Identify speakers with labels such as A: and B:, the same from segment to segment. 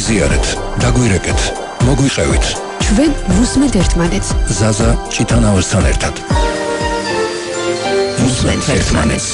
A: გაგვიზიარეთ, დაგვირეკეთ, მოგვიყევით.
B: ჩვენ ვუსმენთ ერთმანეთს.
A: ზაზა ჭიტანაოსთან ერთად. ვუსმენთ ერთმანეთს.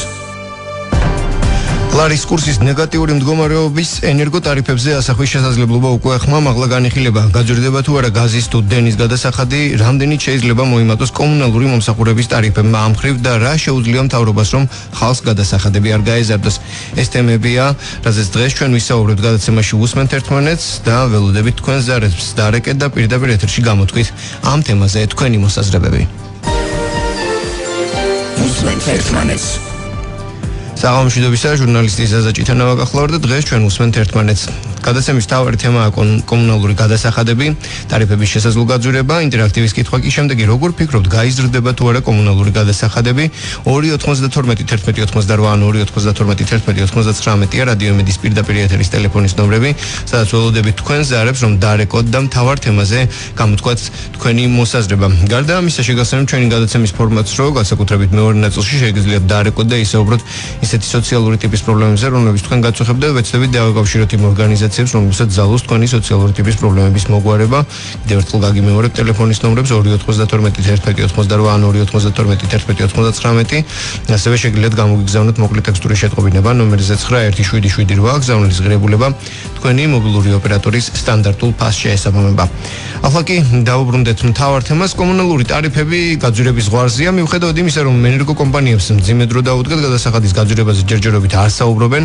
A: ლარის კურსის ნეგატიური მდგომარეობის ენერგოტარიფებზე ასახვის შესაძლებლობა უკვე ხმამაღლა განიხილება. გაძვირდება თუ არა გაზის თუ დენის გადასახადი, რამდენიც შეიძლება მოიმატოს კომუნალური მომსახურების ტარიფებმა ამ მხრივ და რა შეუძლია მთავრობას რომ ხალხს გადასახადები არ გაეზარდოს. ეს თემებია, რაზეც დღეს ჩვენ ვისაუბრებთ გადაცემაში ვუსმენთ ერთმანეთს და ველოდებით თქვენ ზარებს დარეკეთ და პირდაპირ ეთერში გამოთქვით ამ თემაზე თქვენი მოსაზრებები. ვუსმენთ ერთმანეთს.
C: საღამოშვიდობისა ჟურნალისტი ზაზა ჭიტანავა გახლავართ და დღეს ჩვენ ვუსმენთ ერთმანეთს. გადაცემის მთავარი თემაა კომუნალური გადასახადები, ტარიფების შესაძლო გაძვირება, ინტერაქტივის კითხვა კი შემდეგი როგორ ფიქრობთ გაიზრდება თუ არა კომუნალური გადასახადები 2921188 ან 2921199-ა რადიო იმედის პირდაპირ ეთერის ტელეფონის ნომრები, სადაც ველოდებით თქვენ ზარებს რომ დარეკოთ და მთავარ თემაზე გამოთქვათ თქვენი მოსაზრება. გარდა ამისა შეგახსენებთ ჩვენი გადაცემის ფორმატს, რომ განსაკუთრებით მეორე ნაწილში შეგიძლიათ დარეკოთ და ისაუბროთ ისეთი სოციალური ტიპის პრობლემებზე, რომლებიც თქვენ გაწუხებთ და ვეცდებით დავაკავშიროთ იმ ორგანიზაციებს, რომელსაც ძალუს თქვენი სოციალური ტიპის პრობლემების მოგვარება. კიდევ ერთხელ გაგიმეორებ ტელეფონის ნომრებს 2921188 ან 2921199. ასევე შეგიძლიათ გამოგიგზავნოთ მოკლე ტექსტური შეტყობინება ნომერზე 91778, გზავნილის ღირებულება თქვენი მობილური ოპერატორის სტანდარტულ ფასს შეესაბამება. ახლა კი დავუბრუნდეთ მთავარ თემას. კომუნალური ტარიფები გაძვირების ზღვარზეა, მიუხედავად იმისა, რომ ენერგოკომპანიებს მძიმე დრო დაუდგათ გადასახადის გაძვირებაზე ჯერჯერობით არ საუბრობენ.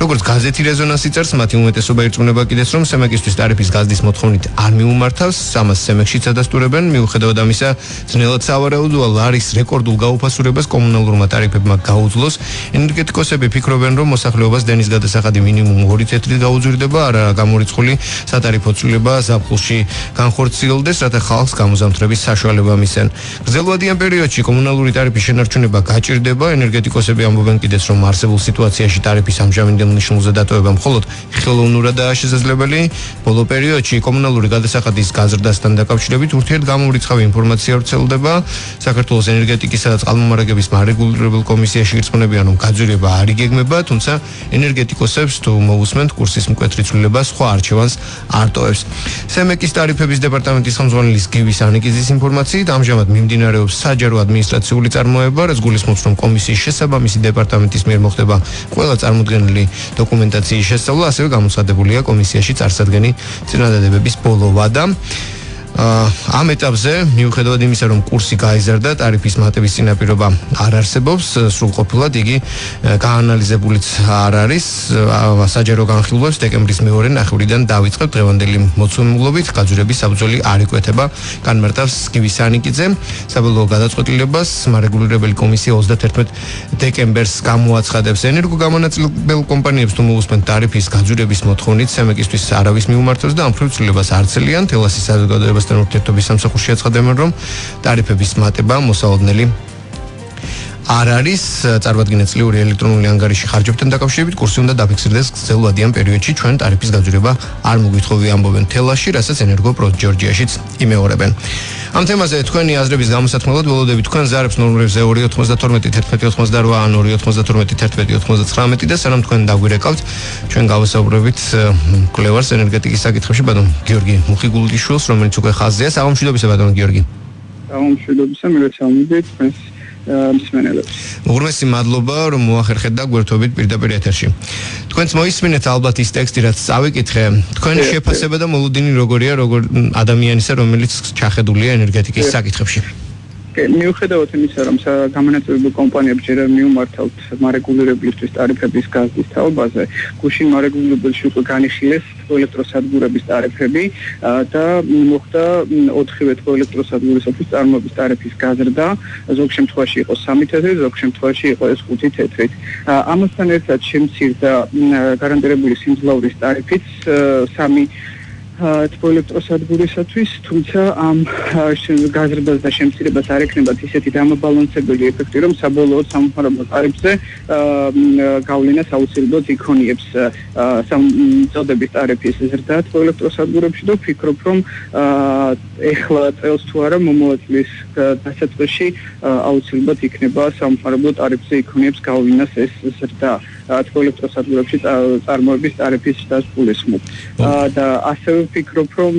C: როგორც გაზეთი რეზონანსი წერს, მათი უმეტესობა ირწმუნება კიდეც, რომ სემეკისთვის ტარიფის გაზდის მოთხოვნით არ მიუმართავს, ამას სემეკშიც ადასტურებენ. მიუხედავად ამისა, ძნელად სავარაუდოა ლარის რეკორდულ გაუფასურებას კომუნალურმა ტარიფებმა გაუძლოს. ენერგეტიკოსები ფიქრობენ, რომ მოსახლეობას დენის გადასახადი მინიმუმ 2 თეთრით გაუძვირდება, არა გამორიცხული სატარიფო ცვლილება ზაფხულში განხორციელდეს, რათა ხალხს გამოზამთრების საშუალება მისცენ. გრძელვადიან პერიოდში კომუნალური ტარიფის შენარჩუნება გაჭირდება. ენერგეტიკოსები ამბობენ კიდეც, რომ არსებულ სიტუაციაში ტარიფის ამჟამინდელ ნიშნულზე დატოვება მხოლოდ ხელოვნურადაა შესაძლებელი. ბოლო პერიოდში კომუნალური გადასახადის გაზრდასთან დაკავშირებით ურთიერთგამომრიცხავი ინფორმაცია ვრცელდება. საქართველოს ენერგეტიკისა და წყალმომარაგების მარეგულირებელ კომისიაში ირწმუნებიან, რომ გაძვირება არ იგეგმება, თუმცა ენერგეტიკოსებს თუ მოусმენთ კურსის მკვეთრი ცვლილება სხვა არჩევანს არ ტოვებს. სემეკის ტარიფების დეპარტამენტის ხელმძღვანელის გივის ანიკიძის ინფორმაციით, ამჟამად მიმდინარეობს საჯარო ადმინისტრაციული წარმოება, რაც გულისხმობს, რომ კომისიის შესაბამისი დეპარტამენტის მიერ მოხდება ყველა წარმოდგენილი დოკუმენტაციის შესწავლა, ასევე გამოცხადებულია კომისიაში წარსადგენი წინადადებების ბოლო ვადა. ამ ეტაპზე მიუხედავად იმისა, რომ კურსი გაიზარდა, ტარიფის მატების წინაპირობა არ არსებობს, სრულყოფილად იგი გაანალიზებულიც არ არის. საჯარო განხილვებს დეკემბრის მეორე ნახევრიდან დავიწყებ. დღევანდელი მოცემულობით გაძვირების საბრძოლი არ იკვეთება, განმარტავს გივის ანიკიძე. საბოლოო გადაწყვეტილებას მარეგულირებელი კომისია 31 დეკემბერს გამოაცხადებს. ენერგოგამონაწილეებელ კომპანიებს თუ მოусმენთ ტარიფის გაძვირების მოთხოვნით სემეკისთვის არავის მიუმართოს და ამ მხრივ ცვლილებას არ ცელიან. თელასის საზოგადოებასთან ურთიერთობის სამსახურში აცხადებენ, რომ ტარიფების მატება მოსალოდნელი არ არის. წარმოადგენენ წლიური ელექტრონული ანგარიში ხარჯებთან დაკავშირებით კურსი უნდა დაფიქსირდეს გრძელვადიან პერიოდში. ჩვენ ტარიფის გაძვირება არ მოგვითხოვი, ამბობენ თელასში, რასაც ენერგოპრო ჯორჯიაშიც იმეორებენ. ამ თემაზე თქვენი აზრების გამოსათმელად ველოდებით თქვენ ზარებს ნომრებზე 2921188 ან 2921199 და სანამ თქვენ დაგვირეკავთ, ჩვენ გავასაუბრებით მკვლევარს ენერგეტიკის საკითხებში ბატონ გიორგი მუხიგულიშვილს, რომელიც უკვე ხაზზეა. საღამოშვიდობისა ბატონ გიორგი.
D: საღამოშვიდობისა, მოგესალმებით თქვენს მსმენელებს.
C: უღრმესი მადლობა, რომ მოახერხეთ და გვერდობით პირდაპირ ეთერში. თქვენც მოისმინეთ ალბათ ის ტექსტი, რაც წავიკითხე. თქვენი შეფასება და მოლოდინი როგორია, როგორ ადამიანისა, რომელიც ჩახედულია ენერგეტიკის საკითხებში?
D: მიუხედავად იმისა, რომ გამონაწილეებელ კომპანიებს ჯერ არ მიუმართავთ მარეგულირებლისთვის ტარიფების გაზდის თაობაზე, გუშინ მარეგულირებელში უკვე განიხილეს ელექტროსადგურების ტარიფები და მოხდა 4-ვე ელექტროსადგურისათვის წარმოების ტარიფის გაზრდა, ზოგ შემთხვევაში იყო 3 თეთრი, ზოგ შემთხვევაში იყო ეს 5 თეთრით. ამასთან ერთად შემცირდა გარანტირებული სიმძლავრის ტარიფიც 3 ელექტროსადგურისათვის, თუმცა ამ გაზრდას და შემცირებას არ ექნებათ ისეთი დამაბალანსებელი ეფექტი, რომ საბოლოოდ სამხარებლო ტარიფზე გავლენას აუცილებლად იქონიებს წოდების ტარიფის ზრდა ელექტროსადგურებში და ვფიქრობ, რომ ეხლა წელს თუ არა მომავალ წლის დასაწყისში აუცილებლად იქნება სამხარებლო ტარიფზე იქონიებს გავლენას ეს ზრდა. თუ ელექტროსადგურებში წარმოების ტარიფის დასრულისმოთ. და ასევე ვფიქრობ, რომ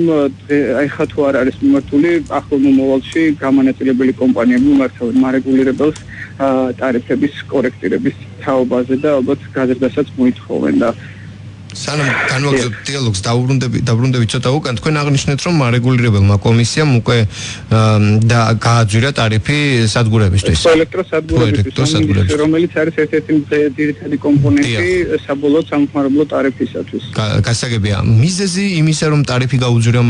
D: ეხლა თუ არ არის მიმართული ახლო მომავალში გამანაწილებელი კომპანიები მართავენ მარეგულირებელს ტარიფების კორექტირების თაობაზე და ალბათ გაზრდასაც მოითხოვენ და
A: სანამ განვაგრძობთ დიალოგს დაბრუნდებით ცოტა უკან თქვენ აღნიშნეთ რომ მარეგულირებელმა კომისიამ უკვე გააძვირა ტარიფი სადგურებისთვის
D: ელექტროსადგურებისთვის რომელიც არის ერთ-ერთი ძირითადი კომპონენტი საბოლოო სამხმარებლო ტარიფისათვის
A: გასაგებია მიზეზი იმისა რომ ტარიფი გაუძვირა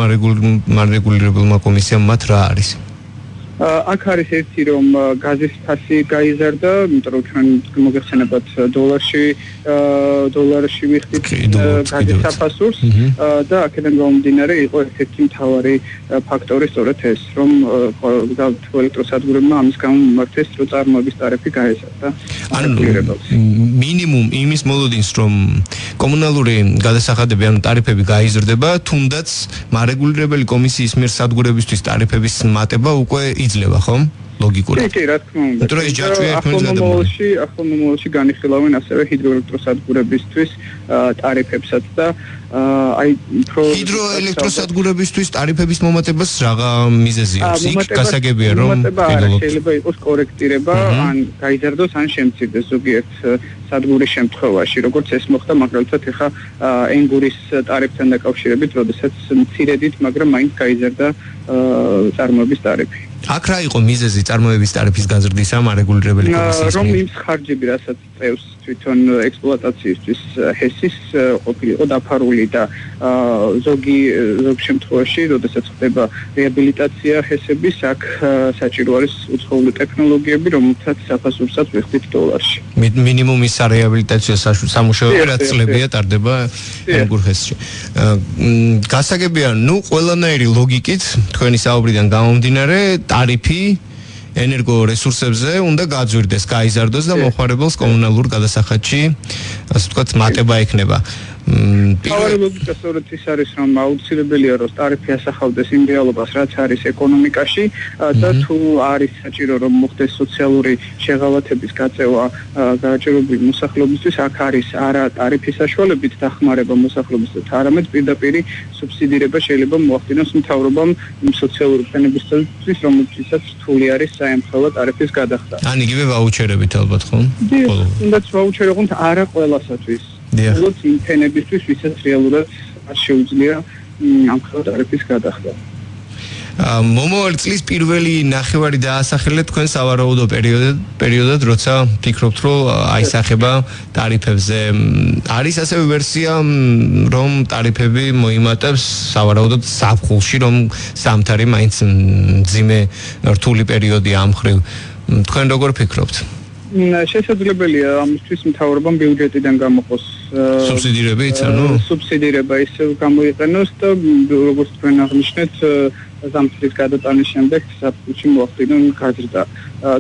A: მარეგულირებელმა კომისიამ მათ რა არის
D: აქ არის ერთი რომ გაზის ფასი გაიზარდა, იმიტომ რომ ჩვენ მოგეხსენებათ დოლარში ვიხდით გაზის საფასურს და აქედან გამომდინარე იყო ერთ-ერთი მთავარი ფაქტორი სწორედ ეს, რომ ელექტროსადგურებმა ამის გამო მიმართეს, რომ წარმოების ტარიფი გაეზარდა.
A: ანუ მინიმუმ იმის მოლოდინს რომ კომუნალური გადასახადები ანუ ტარიფები გაიზრდება, თუნდაც მარეგულირებელი კომისიის მიერ სადგურებისთვის ტარიფების მატება უკვე იძლევა, ხომ? ლოგიკურად.
D: კი, რა თქმა უნდა.
A: იმიტომ რომ ეს ჯაჭვია ერთმანეთს გადამოვლი.
D: ახლო მომავალში განიხილავენ ასევე ჰიდროელექტროსადგურებისთვის ტარიფებსაც და
A: ჰიდროელექტროსადგურებისთვის ტარიფების მომატებას რაღა მიზეზი აქვს? იქ გასაგებია რომ
D: შეიძლება იყოს კორექტირება, ან გაიზარდოს, ან შემცირდეს ზოგიერთ სადგურის შემთხვევაში, როგორც ეს მოხდა მაგალითად ეხა ენგურის ტარიფთან დაკავშირებით, როდესაც მცირედით, მაგრამ მაინც გაიზარდა წარმოების ტარიფი.
A: აქ რა იყო მიზეზი წარმოების ტარიფის გაზრდისა მარეგულირებელი კომისიის
D: რომ იმ ხარჯები, რასაც წევს თვითონ ექსპლუატაციისთვის ჰესის ყოფილიყო დაფარული და ზოგ შემთხვევაში, როდესაც ხდება რეაბილიტაცია ჰესების, აქ საჭირო არის უცხოური ტექნოლოგიები, რომელთაც საფასურსაც ვიხდით დოლარში.
A: მინიმუმის რეაბილიტაციო სამუშაოები რაც წლებია ტარდება ენგურ ჰესში. გასაგებია, ნუ ყველანაირი ლოგიკით თქვენი საუბრიდან გამომდინარე ტარიფი ენერგორესურსებზე უნდა გაძვირდეს, გაიზარდოს და მოხმარებელს კომუნალურ გადასახადში, ასე ვთქვათ, მატება ექნება.
D: თავარი ლოგიკა სწორედ ის არის, რომ აუცილებელია რომ ტარიფი ასახავდეს იმ რეალობას, რაც არის ეკონომიკაში და თუ არის საჭირო რომ მოხდეს სოციალური შეღავათების გაწევა გააჭიროებულ მოსახლეობისთვის, აქ არის არა ტარიფის საშუალებით დახმარება მოსახლეობისთვის, არამედ პირდაპირ სუბსიდირება შეიძლება მოახდინოს მთავრობამ სოციალური ფენებისთვის, რომელთაც რთული არის საემთხვეო ტარიფის გადახდა.
A: ან იგივე ვაუჩერებით ალბათ ხო?
D: თუნდაც ვაუჩერი ხომ არა ყველასათვის. როგორც იმ ფენებისთვის, ვისაც რეალურად არ შეუძლია ამ ტარიფის გადახდა.
A: მომავალ წლის პირველი ნახევარი დაასახელეთ თქვენ სავარაუდო პერიოდად, როცა ფიქრობთ, რომ აისახება ტარიფებზე. არის ასევე ვერსია, რომ ტარიფები მოიმატებს სავარაუდოდ ზაფხულში, რომ ზამთარი მაინც მძიმე რთული პერიოდია ამ მხრივ. თქვენ როგორ ფიქრობთ?
D: შესაძლებელია ამისთვის მთავრობამ ბიუჯეტიდან გამოყოს
A: სუბსიდირებით, ანუ
D: სუბსიდირება ისე გამოიყენოს და როგორც თქვენ აღნიშნეთ ზამთრის გადატანის შემდეგ საფუძვლში მოახდინონ გაზრდა.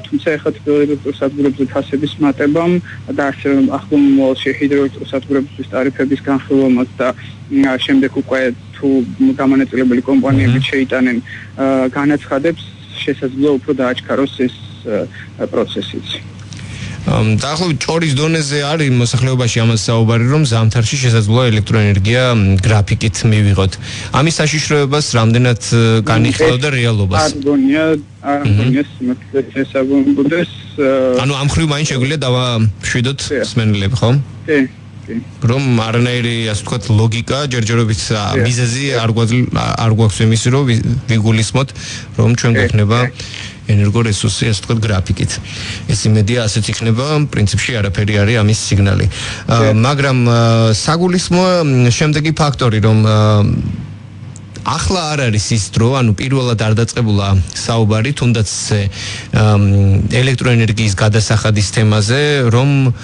D: თუმცა ეხლა ელექტროსადგურებზე ფასების მატებამ და ასევე ახლო მომავალში ჰიდროელექტროსადგურებისთვის ტარიფების განხილვამაც და შემდეგ უკვე თუ გამანაწილებელი კომპანიები შეიტანენ განაცხადებს, შესაძლოა უფრო დააჩქაროს ეს პროცესიც.
A: დაახლოებით ჭორის დონეზე არის მოსახლეობაში ამას საუბარი, რომ ზამთარში შესაძლოა ელექტროენერგია გრაფიკით მივიღოთ. ამის საშიშროებას რამდენად განიხილავდა რეალობას?
D: არ გონია შესაბამბუდეს.
A: ანუ ამ ხრივ მაინც შეგვიძლია დავაშვიდოთ მსმენელები, ხო?
D: კი.
A: რომ არანაირი, ასე ვთქვათ, ლოგიკა, ჯერჯერობით მიზეზი არ გვაქვს იმის, რომ ვიგულისხმოთ, რომ ჩვენ გვექნება ენერგორესურსი, ასე ვთქვათ, გრაფიკით. ეს იმედია ასეც იქნება, პრინციპში არაფერი არის ამის სიგნალი. მაგრამ საგულისხმო შემდეგი ფაქტორი, რომ ახლა არ არის ის დრო, ანუ პირველად არ დაწყებულა საუბარი, თუნდაც ელექტროენერგიის გადასახადის თემაზე, რომ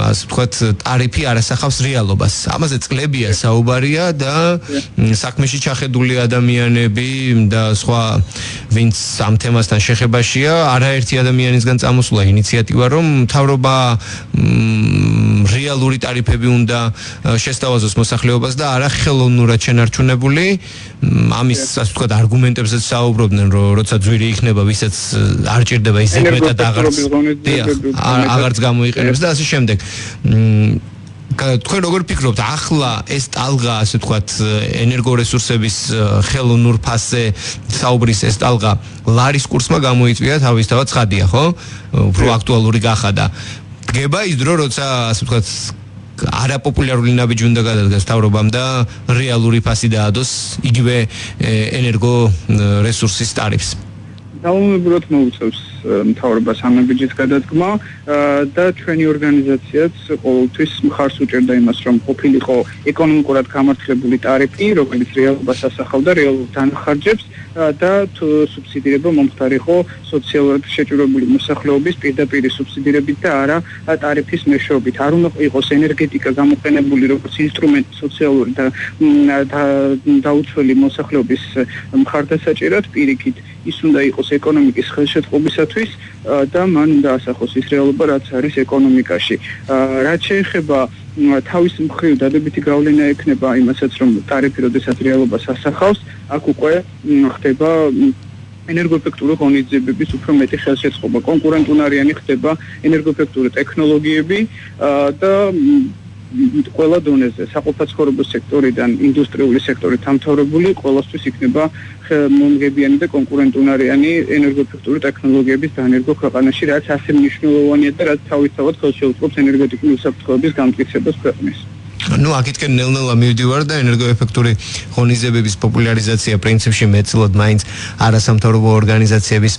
A: ასე ვთქვათ, ტარიფი არ ასახავს რეალობას. ამაზე წლებია საუბარია და საქმეში ჩახედული ადამიანები და სხვა ვინც ამ თემასთან შეხებაშია, არაერთი ადამიანისგან წამოსულა ინიციატივა, რომ მთავრობა რეალური ტარიფები უნდა შესთავაზოს მოსახლეობას და არა ხელოვნურად შენარჩუნებული. ამის ასე ვთქვათ არგუმენტებსაც საუბრობდნენ, რომ როცა ძვირი იქნება, ვისაც არ ჭირდება ის ზედმეტად აღარც გამოიყენებს და ასე შემდეგ.
C: თქვენ როგორ ფიქრობთ, ახლა ეს ტალღა, ასე ვთქვათ, ენერგორესურსების ხელოვნურ ფასზე საუბრის ეს ტალღა ლარის კურსმა გამოიწვია თავისთავად ცხადია, ხო? უფრო აქტუალური გახადა. დგება ის დრო, როცა ასე ვთქვათ არაპოპულარული ნაბიჯი უნდა გადადგას მთავრობამ და რეალური ფასი დაადოს იგივე ენერგო რესურსის ტარიფს.
D: დაუმებროთ მოუწევს მთავრობას ამ ნაბიჯის გადადგმა და ჩვენი ორგანიზაციაც ყოველთვის მხარს უჭერდა იმას, რომ ყოფილიყო ეკონომიკურად გამართლებული ტარიფი, რომელიც რეალობას ასახავდა, რეალურ დანახარჯებს და სუბსიდირება მომხდარიყო სოციალურად შეჭურებული მოსახლეობის პირდაპირ სუბსიდირებით და არა ტარიფის მეშვეობით. არ უნდა იყოს ენერგეტიკა გამოყენებული როგორც ინსტრუმენტი სოციალური და დაუცველი მოსახლეობის მხარდასაჭერად, პირიქით ის უნდა იყოს ეკონომიკის ხელშეწყობისათვის და მან უნდა ასახოს ის რეალობა, რაც არის ეკონომიკაში. რაც შეეხება თავის მხრივ დადებითი გავლენა ექნება იმასაც, რომ ტარიფი როდესაც რეალობას ასახავს, აქ უკვე ხდება ენერგოეფექტური ღონისძიებების უფრო მეტი ხელშეწყობა. კონკურენტუნარიანი ხდება ენერგოეფექტური ტექნოლოგიები და ყველა დონეზე საყოფაცხოვრებო სექტორიდან ინდუსტრიული სექტორი დამთავრებული ყველასთვის იქნება მომგებიანი და კონკურენტუნარიანი ენერგოეფექტური ტექნოლოგიების დანერგვა ქვეყანაში, რაც ასე მნიშვნელოვანია და რაც თავისთავად ხელშეუწყობს ენერგეტიკული უსაფრთხოების გამტკიცებას ქვეყნის.
C: Ну, აქეთკენ ნელ-ნელა მივდივარ და ენერგოეფექტური ღონისძიებების პოპულარიზაცია პრინციპში მეტწილად მაინც არასამთავრობო ორგანიზაციების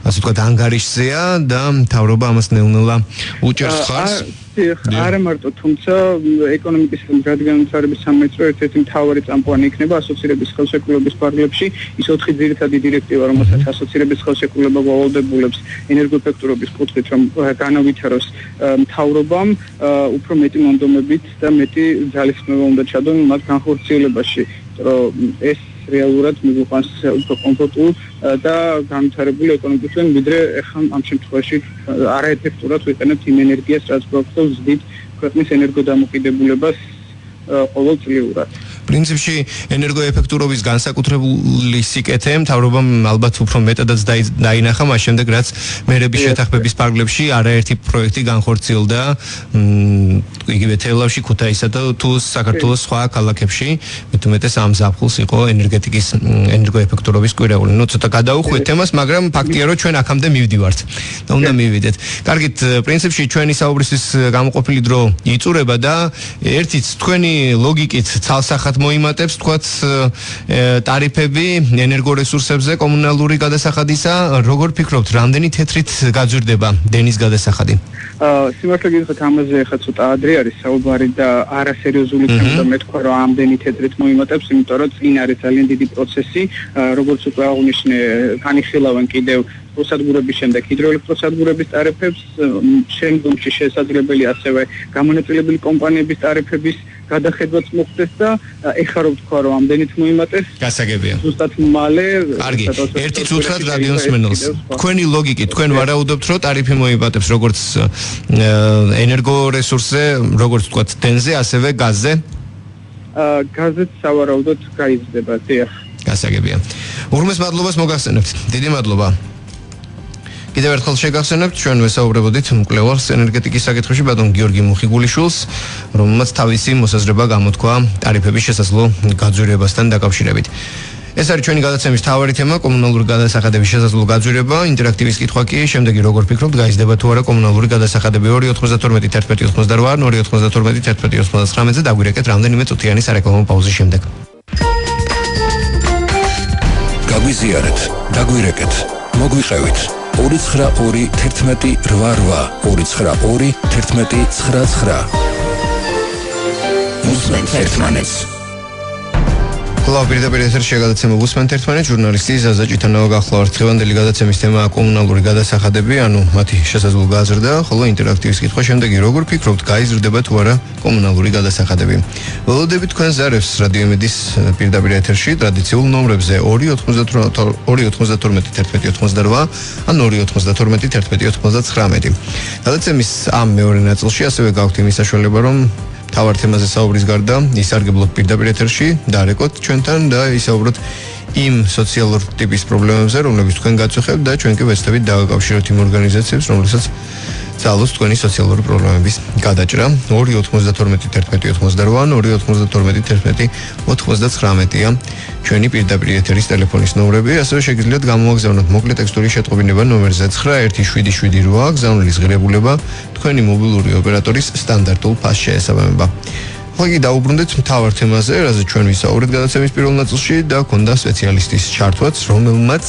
C: ასე ვთქვათ ანგარიშზეა და მთავრობა ამას ნელ-ნელა უჭერს ხარს.
D: არა მარტო, თუმცა ეკონომიკის რადგანმცემლობის სამინისტრო ერთ-ერთი მთავარი წამყვანი იქნება ასოცირების ხელშეკრულების ფარგლებში. ის 4 ძირითადი დირექტივა, რომელსაც ასოცირების ხელშეკრულება გვალდებულებს ენერგოეფექტურობის კუთხით, რომ განავითაროს მთავრობამ, უფრო მეტი მონდომებით და მეტი ძალისხმევა უნდა ჩადონ მათ განხორციელებაში, რომ ეს რეალურად მიგვიყვანს უფრო კომფორტულ და განვითარებული ეკონომიკისგან, ვიდრე ახლა ამ შემთხვევაში არაეფექტურად ვიყენებთ იმ ენერგიას, რაც გვაქვს ზრდით ქვეყნის ენერგოდამოკიდებულებას ყოველწლიურად.
C: პრინციპში ენერგოეფექტურობის განსაკუთრებული სიკეთე მთავრობამ ალბათ უფრო მეტადაც დაინახა მას შემდეგ, რაც მერების შეთანხმების ფარგლებში არაერთი პროექტი განხორციელდა იგივე თელავში, ქუთაისსა და თუ საქართველოს სხვა ქალაქებში, მეტუმეტეს ამ ზაფხულს იყო ენერგეტიკის ენერგოეფექტურობის კვირეული. ნუ ცოტა გადაუხვით თემას, მაგრამ ფაქტია, რომ ჩვენ აქამდე მივდივართ და უნდა მივიდეთ. კარგით, პრინციპში ჩვენი საუბრისთვის გამოყოფილი დრო იწურება და ერთიც თქვენი ლოგიკით ცალსახად მოიმატებს თქვათ ტარიფები ენერგორესურსებზე კომუნალური გადასახადისა, როგორ ფიქრობთ, რამდენი თეთრით გაძვირდება დენის გადასახადი?
D: სიმართლე გითხრათ, ამაზე ახლა ცოტა ადრე არის საუბარი და არასერიოზული თემა და მეთქვა, რომ ამდენი თეთრით მოიმატებს, იმიტომ რომ წინ არის ძალიან დიდი პროცესი, როგორც უკვე აღნიშნე, განიხილავენ კიდევ პროცედურების შემდეგ ჰიდროელექტროსადგურების ტარიფებს, შემდგომში შესაძლებელია ასევე გამონაწილებელი კომპანიების ტარიფების გადახედვაც მოხდეს და ეხლა რო ვთქვა, რომ ამდენით მოიმატეს,
C: გასაგებია.
D: ზუსტად მალე.
C: კარგი, ერთიც უთხრათ რადიოს მენელს. თქვენი ლოგიკით, თქვენ ვარაუდობთ, რომ ტარიფი მოიმატებს როგორც ენერგორესურსზე, როგორც ვთქვათ, დენზე, ასევე გაზზე?
D: გაზეთ სავარაუდოდ გაიზრდება, დიახ.
C: გასაგებია. უღრმეს მადლობას მოგახსენებთ. დიდი მადლობა. კიდევ ერთხელ შეგახსენებთ, ჩვენ ვესაუბრებოდით მკვლევარს ენერგეტიკის საკითხებში ბატონ გიორგი მუხიგულიშვილს, რომელმაც თავისი მოსაზრება გამოთქვა ტარიფების შესაძლო გაძვირებასთან დაკავშირებით. ეს არის ჩვენი გადაცემის მთავარი თემა, კომუნალური გადასახადების შესაძლო გაძვირება. ინტერაქტივის კითხვა კი შემდეგი როგორ ფიქრობთ, გაიზრდება თუ არა კომუნალური გადასახადები? 292 11 88 292 11 99-ზე დაგვირეკეთ რამდენიმე წუთიანი სარეკლამო პაუზის შემდეგ.
E: გაგვიზიარეთ, დაგვირეკეთ, მოგვიყევით. 292 11 88 292 11 99. Უსმენთ ერთმანეთს.
C: Hello, პირდაპირ ეთერში გადაცემა უსმენთ ერთმანეთს, ჟურნალისტი ზაზა ჭიტანოვა გახლავართ. დღევანდელი გადაცემის თემაა კომუნალური გადასახადები, ანუ მათი შესაძლო გაზრდა, ხოლო ინტერაქტივის კითხვა შემდეგი, როგორ ფიქრობთ, გაიზრდება თუ არა კომუნალური გადასახადები? ველოდებით თქვენ ზარებს რადიო იმედის პირდაპირ ეთერში ტრადიციულ ნომრებზე 292 11 88 ან 292 11 99. გადაცემის ამ მეორე ნაწილში ასევე გაქვთ იმის საშუალება, რომ თავარ თემაზე საუბრის გარდა ისარგებლოთ პირდაპირ ეთერში, დაარეკოთ ჩვენთან და ისაუბროთ იმ სოციალურ ტიპის პრობლემებზე, რომლებიც თქვენ გაწუხებთ და ჩვენ კი ვეცდებით დავაკავშიროთ იმ ორგანიზაციებს, რომლებსაც
A: ძალოს თქვენი სოციალური პრობლემების გადაჭრა 292-11-92-11-99-ია ჩვენი პირდაპირ ეთერის ტელეფონის ნომრები, ასევე შეგიძლიათ გამოვაგზავნოთ მოკლე ტექსტური შეტყობინება ნომერზე 91778, გზავნილის ღირებულება თქვენი მობილური ოპერატორის სტანდარტულ ფასს შეესაბამება. ხოგი დაუბრუნდეთ მთავარ თემაზე, რაზეც ჩვენ ვისაუბრეთ გადაცემის პირველ ნაწილში და ქონდა სპეციალისტის ჩართვაც, რომელმაც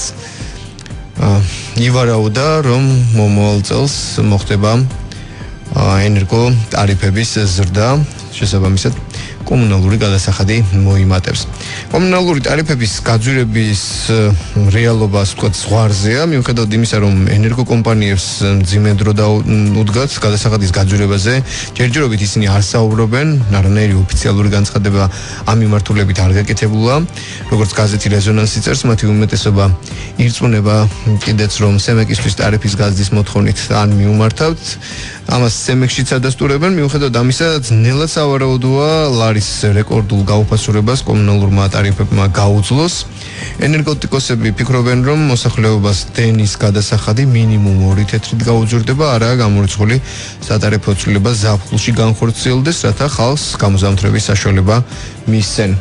A: ივარაუდა, რომ მომავალ წელს მოხდება ენერგო ტარიფების ზრდა, შესაბამისად კომუნალური გადასახადი მოიმატებს. კომუნალური ტარიფების გაძვირების რეალობა, ასე ვთქვათ, ზღვარზეა, მიუხედავად იმისა, რომ ენერგო კომპანიებს მძიმე დრო დაუდგათ გადასახადის გაძვირებაზე, ჯერჯერობით ისინი არ საუბრობენ, არანაირი ოფიციალური განცხადება ამ მიმართულებით არ გაკეთებულა. როგორც გაზეთი რეზონანსი წერს, მათი უმეტესობა ირწმუნება კიდეც, რომ სემეკისთვის ტარიფის გაზრდის მოთხოვნით არ მიუმართავთ. ამას სემექშიც ადასტურებენ, მიუხედავად ამისა, ძნელად სავარაუდოა ლარის რეკორდულ გაუფასურებას კომუნალურმა ტარიფებმა გაუძლოს. ენერგეტიკოსები ფიქრობენ, რომ მოსახლეობას დენის გადასახადი მინიმუმ 2 თეთრით გაუძვირდება, არაა გამორიცხული სატარიფო ცვლილება ზაფხულში განხორციელდეს, რათა ხალხს გამოზამთრების საშუალება მისცენ.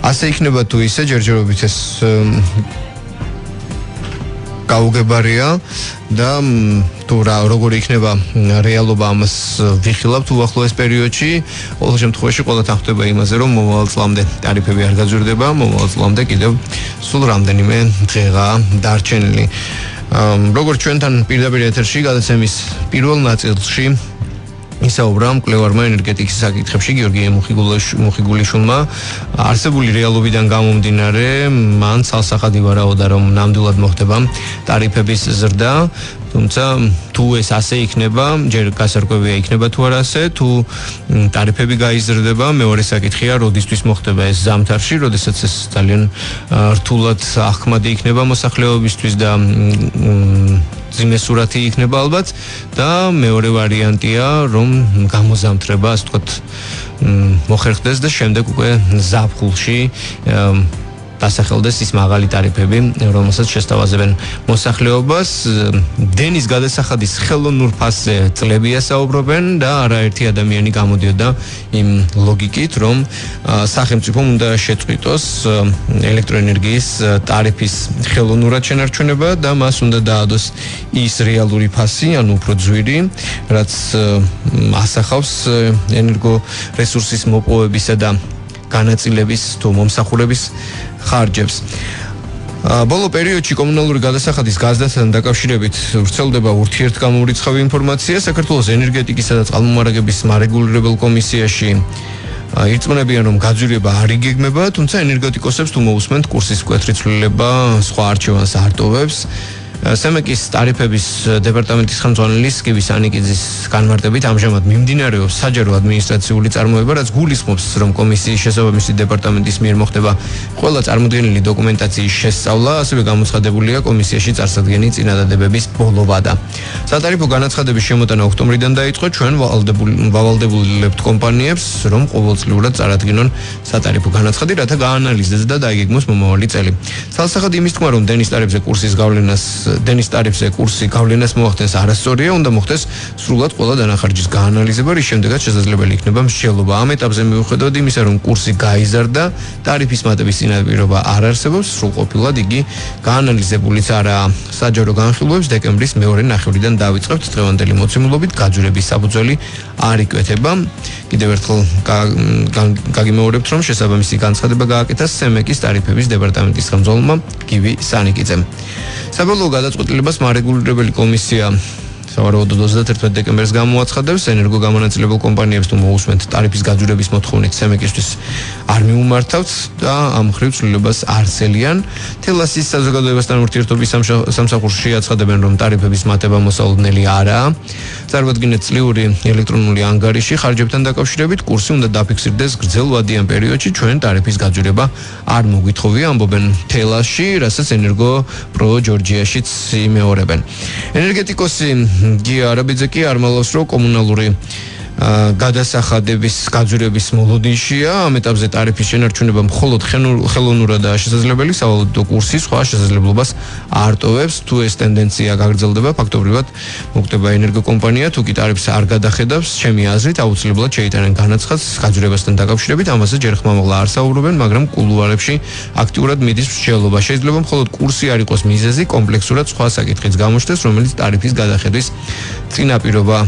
A: ასე იქნება თუ ისე, ჯერჯერობით ეს გაუგებარია და თუ როგორი იქნება რეალობა ამას ვიხილავთ უახლოეს პერიოდში. ყოველ შემთხვევაში ყველა თანხმდება იმაზე, რომ მომავალ წლამდე ტარიფები არ გაძვირდება, მომავალ წლამდე კიდევ სულ რამდენიმე დღეღაა დარჩენილი. როგორც ჩვენთან პირდაპირ ეთერში გადაცემის პირველ ნაწილში ისაუბრა მკვლევარმა ენერგეტიკის საკითხებში გიორგი მუხიგულიშვილმა, არსებული რეალობიდან გამომდინარე, მან ცალსახადი ვარაუდა, რომ ნამდვილად მოხდება ტარიფების ზრდა, თუმცა თუ ეს ასე იქნება, ჯერ გასარკვევია იქნება თუ არა ასე, თუ ტარიფები გაიზრდება, მეორე საკითხია, როდისთვის მოხდება ეს ზამთარში, როდესაც ეს ძალიან რთულად ახმადი იქნება მოსახლეობისთვის და ძიმე სურათი იქნება ალბათ და მეორე ვარიანტია, რომ გამოზამთრება, ასე ვთქვათ, მოხერხდეს და შემდეგ უკვე ზაფხულში დასახელდეს ის მაღალი ტარიფები, რომელსაც შესთავაზებენ მოსახლეობას. დენის გადასახადის ხელოვნურ ფასზე წლებია საუბრობენ და არაერთი ადამიანი გამოდიოდა იმ ლოგიკით, რომ სახელმწიფომ უნდა შეწყვიტოს ელექტროენერგიის ტარიფის ხელოვნურად შენარჩუნება და მას უნდა დაადოს ის რეალური ფასი, ანუ უფრო ძვირი, რაც ასახავს ენერგო რესურსის მოპოვებისა და განაწილების თუ მომსახურების ხარჯებს. ბოლო პერიოდში კომუნალური გადასახადის გაზრდასთან დაკავშირებით ვრცელდება ურთიერთგამორიცხავი ინფორმაცია. საქართველოს ენერგეტიკისა და წყალმომარაგების მარეგულირებელ კომისიაში ირწმუნებიან, რომ გაძვირება არ იგეგმება, თუმცა ენერგეტიკოსებს თუ მოусმენთ კურსის მკვეთრი ცვლილება სხვა არჩევანს არ ტოვებს. სემეკის ტარიფების დეპარტამენტის ხელმძღვანელის კივის ანიკიძის განმარტებით ამჟამად მიმდინარეობს საჯარო ადმინისტრაციული წარმოება, რაც გულისხმობს, რომ კომისიის შესაბამისი დეპარტამენტის მიერ მოხდება ყველა წარმოდგენილი დოკუმენტაციის შესწავლა, ასევე გამოცხადებულია კომისიაში წარსადგენი წინადადებების ბოლოვადა. სატარიფო განაცხადების შემოტანა ოქტომბრიდან დაიწყო, ჩვენ ვალდებულებთ კომპანიებს, რომ ყოველწლიურად წარადგინონ სატარიფო განაცხადი, რათა გაანალიზდეს და დაიგეგმოს მომავალი წელი. ცალსახად იმის თქმა, რომ დენის ტარიფზე დენის ტარიფზე კურსი გავლენას მოახდენს არასწორია, უნდა მოხდეს სრულად ყველა დანახარჯის გაანალიზება, რის შემდეგაც შესაძლებელი იქნება მსჯელობა. ამ ეტაპზე მიუხედავად იმისა, რომ კურსი გაიზარდა, ტარიფის მატების წინაპირობა არ არსებობს, სრულყოფილად იგი გაანალიზებულიც არაა. საჯარო განხილვებს დეკემბრის მეორე ნახევრიდან დავიწყებთ, დღევანდელი მოცემულობით გაძვირების საფუძველი არ იკვეთება. კიდევ ერთხელ გაგიმეორებთ, რომ შესაბამისი განცხადება გააკეთა სემეკის ტარიფების დეპარტამენტის ხელმძღვანელმა კივი სანიკიძემ. საბოლოო გადაწყვეტილებას მარეგულირებელი კომისია სავარაუდოდ 31 დეკემბერს გამოაცხადებს. ენერგო გამონაწილებელ კომპანიებს თუ მოусმენთ ტარიფის გაძვირების მოთხოვნით სემეკისთვის არ მიუმართავთ და ამ მხრივ ცვლილებას არ ცელიან. თელასის საზოგადოებასთან ურთიერთობის სამსახურში აცხადებენ, რომ ტარიფების მატება მოსალოდნელი არაა. წარმოადგინეთ წლიური ელექტრონული ანგარიში ხარჯებთან დაკავშირებით, კურსი უნდა დაფიქსირდეს გრძელვადიან პერიოდში, ჩვენ ტარიფის გაძვირება არ მოგვითხოვია, ამბობენ თელასში, რასაც ენერგო პრო ჯორჯიაშიც იმეორებენ. ენერგეტიკოსი გია არაბიძე კი არ მალავს, რომ კომუნალური
C: გადასახადების გაძვირების მოლოდინშია. ამ ეტაპზე ტარიფის შენარჩუნება მხოლოდ ხელოვნურადაა შესაძლებელი, სავალუტო კურსი სხვა შესაძლებლობას არ ტოვებს. თუ ეს ტენდენცია გაგრძელდება, ფაქტობრივად მოხდება ენერგოკომპანია, თუ კი ტარიფს არ გადახედავს, ჩემი აზრით, აუცილებლად შეიტანენ განაცხადს გაძვირებასთან დაკავშირებით, ამაზე ჯერ ხმამაღლა არ საუბრობენ, მაგრამ კულუარებში აქტიურად მიდის მსჯელობა. შეიძლება მხოლოდ კურსი არ იყოს მიზეზი, კომპლექსურად სხვა საკითხიც გამოჩნდეს, რომელიც ტარიფის გადახედვის წინაპირობა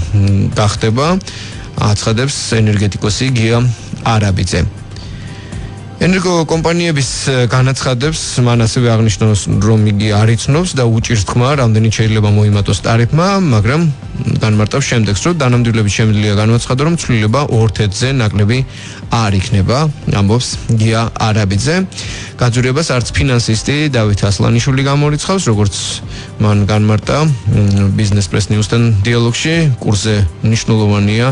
C: გახდება. აცხადებს ენერგეტიკოსი გია არაბიძე. ენერგოკომპანიების განაცხადებს მან ასევე აღნიშნავს, რომ იგი არ იცნობს და უჭირს თქმა, რამდენიც შეიძლება მოიმატოს ტარიფმა, მაგრამ განმარტავს შემდეგს, რომ დანამდვილებით შემიძლია განაცხადოს, რომ ცვლილება 2/10-ზე ნაკლები არ იქნება, ამბობს გია არაბიძე. გაძვირებას არც ფინანსისტი დავით ასლანიშვილი გამორიცხავს, როგორც მან განმარტა Business Press News-თან დიალოგში, კურსზე მნიშვნელოვანია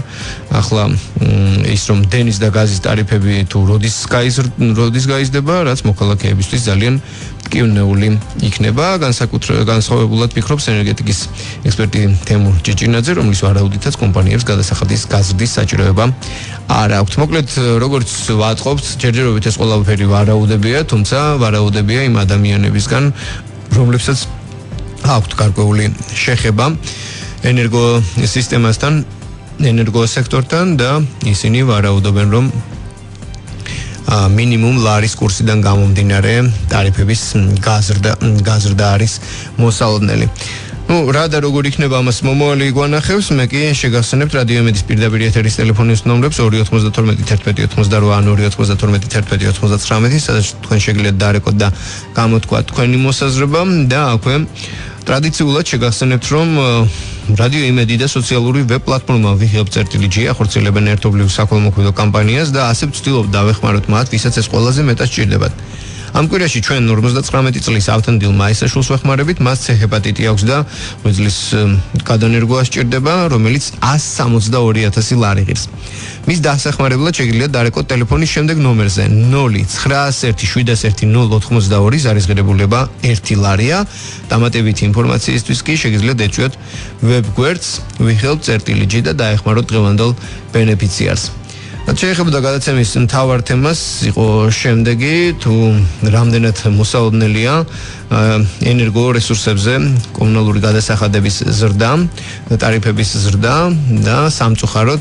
C: ახლა ის, რომ დენის და გაზის ტარიფები თუ როდის გაიზრდება, რაც მოქალაქეებისთვის ძალიან მტკივნეული იქნება. განსხვავებულად ფიქრობს ენერგეტიკის ექსპერტი თემურ ჭიჭინაძე, რომლის ვარაუდითაც კომპანიებს გადასახადის გაზრდის საჭიროება არ აქვთ. მოკლედ, როგორც ვატყობთ, ჯერჯერობით ეს ყველაფერი ვარაუდებია, თუმცა ვარაუდებია იმ ადამიანებისგან, რომლებსაც აქვთ გარკვეული შეხება ენერგოსისტემასთან, ენერგოსექტორთან და ისინი ვარაუდობენ, რომ მინიმუმ ლარის კურსიდან გამომდინარე ტარიფების გაზრდა არის მოსალოდნელი. რა და როგორ იქნება ამას მომავალი გვანახევს, მე კი შეგახსენებთ რადიო იმედის პირდაპირ ეთერის ტელეფონის ნომრებს 292-11-88 ან 292-11-89, სადაც თქვენ შეგიძლიათ დარეკოთ და გამოთქვათ თქვენი მოსაზრება და აქვე ტრადიციულად შეგახსენებთ, რომ რადიო იმედი და სოციალური ვებ პლატფორმა www.vihub.gi ახორციელებენ ერთობლივ საქველმოქმედო კამპანიას და ასე ვცდილობთ დავეხმაროთ მათ, ვისაც ეს ყველაზე მეტად სჭირდებათ. ამ კვირაში ჩვენ 59 წლის ავთანდილ მაისაშვილს ვეხმარებით, მას C-ჰეპატიტი აქვს და ღვიძლის გადანერგვა სჭირდება, რომელიც 162,000 ლარი ღირს. მის დასახმარებლად შეგიძლიათ დარეკოთ ტელეფონის შემდეგ ნომერზე 0917108082, ზარისღირებულება 1 ლარია. დამატებითი ინფორმაციისთვის კი შეგიძლიათ ეწვიოთ ვებგვერდს www.vihub.gi და დაეხმაროთ დღევანდელ ბენეფიციარს. შეეხებოდა გადაცემის მთავარ თემას, იყო შემდეგი, თუ რამდენად მოსალოდნელია ენერგორესურსებზე კომუნალური გადასახადების ზრდა, ტარიფების ზრდა და სამწუხაროდ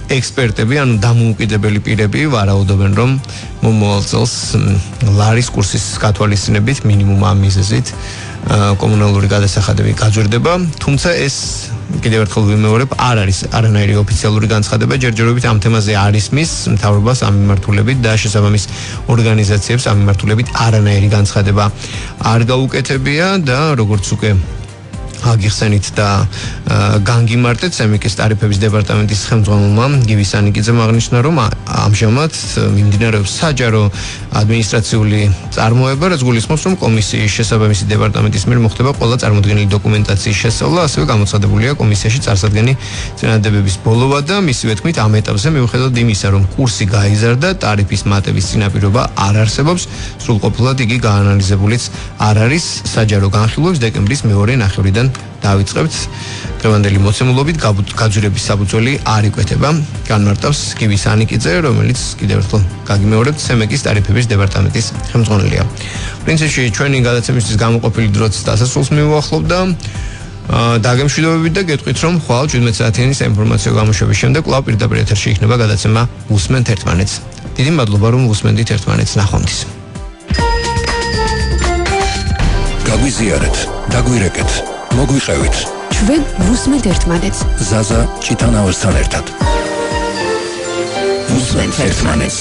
C: ექსპერტები, ანუ დამოუკიდებელი პირები ვარაუდობენ, რომ მომავალ წელს ლარის კურსის გათვალისწინებით მინიმუმ ამ მიზეზით კომუნალური გადასახადები გაძვირდება, თუმცა ეს კიდევ ერთხელ ვიმეორებ, არ არის არანაირი ოფიციალური განცხადება, ჯერჯერობით ამ თემაზე არ ისმის მთავრობას ამ მიმართულებით და შესაბამის ორგანიზაციებს ამ მიმართულებით არანაირი განცხადება არ გაუკეთებია და როგორც უკვე აგიხსენით და განგიმარტეთ სემიკის ტარიფების დეპარტამენტის ხელმძღვანელმა გივი სანიკიძემ აღნიშნა, რომ ამჟამად მიმდინარეობს საჯარო ადმინისტრაციული წარმოება, რაც გულისხმობს, რომ კომისიის შესაბამისი დეპარტამენტის მიერ მოხდება ყველა წარმოდგენილი დოკუმენტაციის შესწავლა, ასევე გამოცხადებულია კომისიაში წარსადგენი წინადადებების ბოლოვა და მისივე თქმით ამ ეტაპზე მიუხედავად იმისა, რომ კურსი გაიზარდა, ტარიფის მატების წინაპირობა არ არსებობს, სრულყოფილად იგი გაანალიზებულიც არ არის. საჯარო განხილვებს დეკემბრის მეორე ნახევრიდან დავიწყებთ. დღევანდელი მოცემულობით გაძვირების საფუძველი არ იკვეთება, განმარტავს გივი სანიკიძე, რომელიც კიდევ ერთხელ გაგიმეორებთ სემიკის ტარიფების დეპარტამენტის ხელმძღვანელია. პრინციპში ჩვენი გადაცემისთვის გამოყოფილი დროც დასასრულს მივუახლოვ და დაგემშვიდობებით და გეტყვით, რომ ხვალ 17 საათიანი საინფორმაციო გამოშვების შემდეგ კვლავ პირდაპირ ეთერში იქნება გადაცემა უსმენთ ერთმანეთს. დიდი მადლობა, რომ უსმენდით ერთმანეთს. ნახვამდის.
E: გაგვიზიარეთ, დაგვირეკეთ, მოგვიყევით.
B: ჩვენ ვუსმენთ ერთმანეთს.
E: ზაზა ჭიტანავასთან ერთად. ვუსმენთ ერთმანეთს.